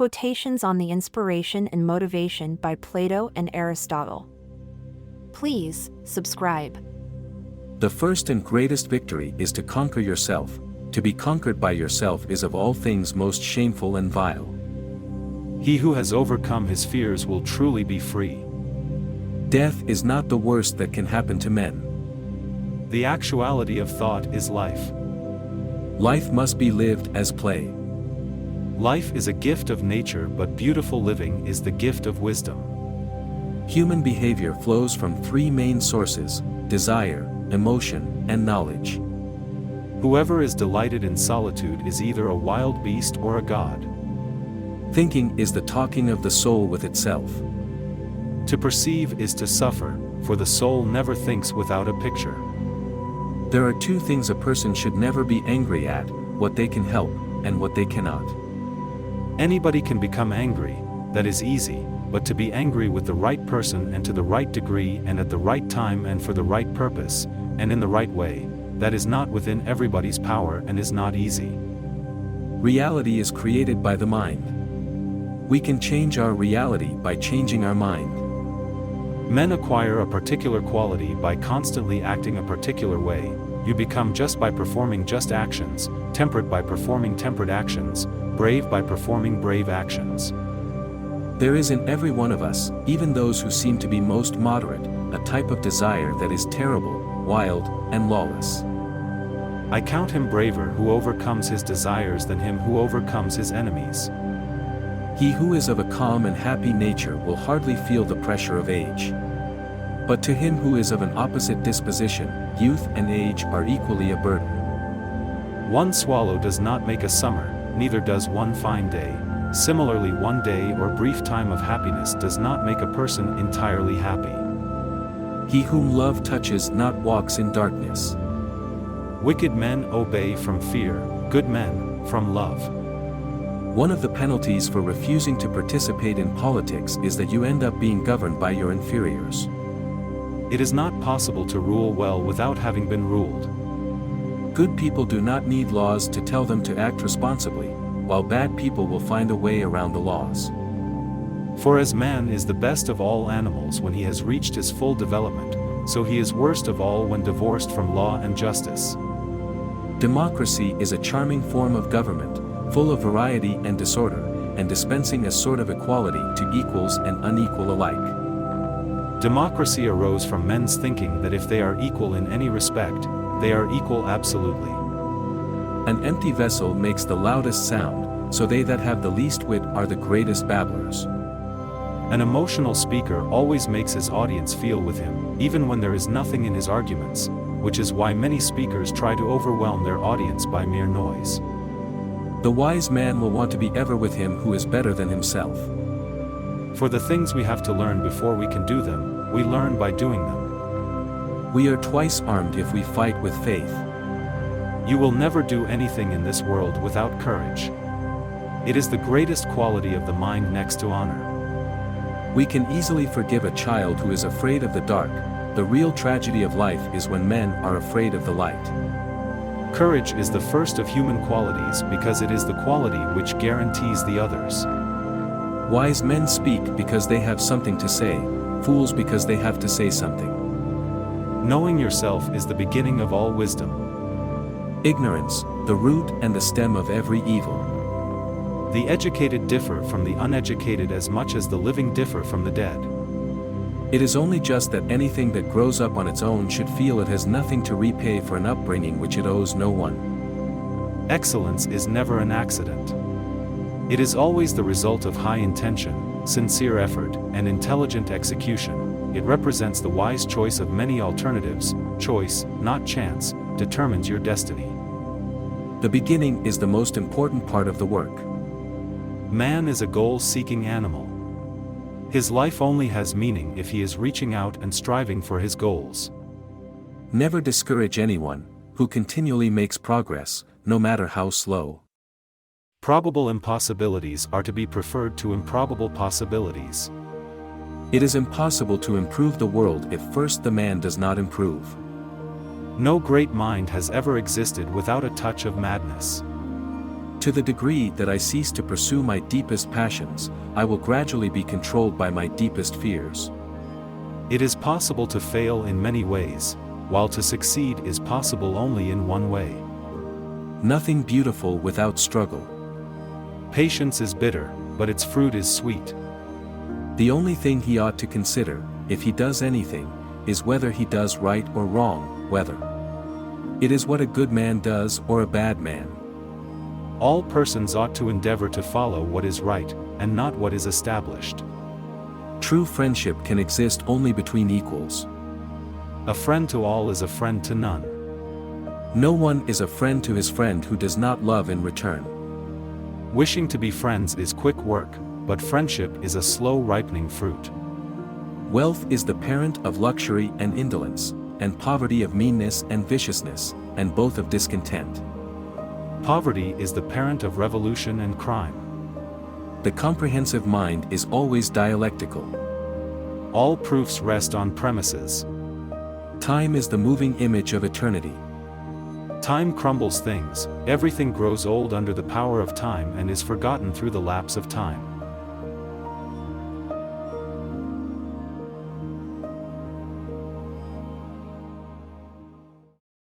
Quotations on the Inspiration and Motivation by Plato and Aristotle. Please subscribe. The first and greatest victory is to conquer yourself. To be conquered by yourself is of all things most shameful and vile. He who has overcome his fears will truly be free. Death is not the worst that can happen to men. The actuality of thought is life. Life must be lived as play. Life is a gift of nature, but beautiful living is the gift of wisdom. Human behavior flows from three main sources: desire, emotion, and knowledge. Whoever is delighted in solitude is either a wild beast or a god. Thinking is the talking of the soul with itself. To perceive is to suffer, for the soul never thinks without a picture. There are two things a person should never be angry at: what they can help, and what they cannot. Anybody can become angry, that is easy, but to be angry with the right person and to the right degree and at the right time and for the right purpose, and in the right way, that is not within everybody's power and is not easy. Reality is created by the mind. We can change our reality by changing our mind. Men acquire a particular quality by constantly acting a particular way. You become just by performing just actions, temperate by performing temperate actions, brave by performing brave actions. There is in every one of us, even those who seem to be most moderate, a type of desire that is terrible, wild, and lawless. I count him braver who overcomes his desires than him who overcomes his enemies. He who is of a calm and happy nature will hardly feel the pressure of age. But to him who is of an opposite disposition, youth and age are equally a burden. One swallow does not make a summer, neither does one fine day. Similarly, one day or brief time of happiness does not make a person entirely happy. He whom love touches not walks in darkness. Wicked men obey from fear, good men from love. One of the penalties for refusing to participate in politics is that you end up being governed by your inferiors. It is not possible to rule well without having been ruled. Good people do not need laws to tell them to act responsibly, while bad people will find a way around the laws. For as man is the best of all animals when he has reached his full development, so he is worst of all when divorced from law and justice. Democracy is a charming form of government, full of variety and disorder, and dispensing a sort of equality to equals and unequal alike. Democracy arose from men's thinking that if they are equal in any respect, they are equal absolutely. An empty vessel makes the loudest sound, so they that have the least wit are the greatest babblers. An emotional speaker always makes his audience feel with him, even when there is nothing in his arguments, which is why many speakers try to overwhelm their audience by mere noise. The wise man will want to be ever with him who is better than himself. For the things we have to learn before we can do them, we learn by doing them. We are twice armed if we fight with faith. You will never do anything in this world without courage. It is the greatest quality of the mind next to honor. We can easily forgive a child who is afraid of the dark. The real tragedy of life is when men are afraid of the light. Courage is the first of human qualities because it is the quality which guarantees the others. Wise men speak because they have something to say, fools because they have to say something. Knowing yourself is the beginning of all wisdom. Ignorance, the root and the stem of every evil. The educated differ from the uneducated as much as the living differ from the dead. It is only just that anything that grows up on its own should feel it has nothing to repay for an upbringing which it owes no one. Excellence is never an accident. It is always the result of high intention, sincere effort, and intelligent execution. It represents the wise choice of many alternatives. Choice, not chance, determines your destiny. The beginning is the most important part of the work. Man is a goal-seeking animal. His life only has meaning if he is reaching out and striving for his goals. Never discourage anyone who continually makes progress, no matter how slow. Probable impossibilities are to be preferred to improbable possibilities. It is impossible to improve the world if first the man does not improve. No great mind has ever existed without a touch of madness. To the degree that I cease to pursue my deepest passions, I will gradually be controlled by my deepest fears. It is possible to fail in many ways, while to succeed is possible only in one way. Nothing beautiful without struggle. Patience is bitter, but its fruit is sweet. The only thing he ought to consider, if he does anything, is whether he does right or wrong, whether it is what a good man does or a bad man. All persons ought to endeavor to follow what is right, and not what is established. True friendship can exist only between equals. A friend to all is a friend to none. No one is a friend to his friend who does not love in return. Wishing to be friends is quick work, but friendship is a slow ripening fruit. Wealth is the parent of luxury and indolence, and poverty of meanness and viciousness, and both of discontent. Poverty is the parent of revolution and crime. The comprehensive mind is always dialectical. All proofs rest on premises. Time is the moving image of eternity. Time crumbles things, everything grows old under the power of time and is forgotten through the lapse of time.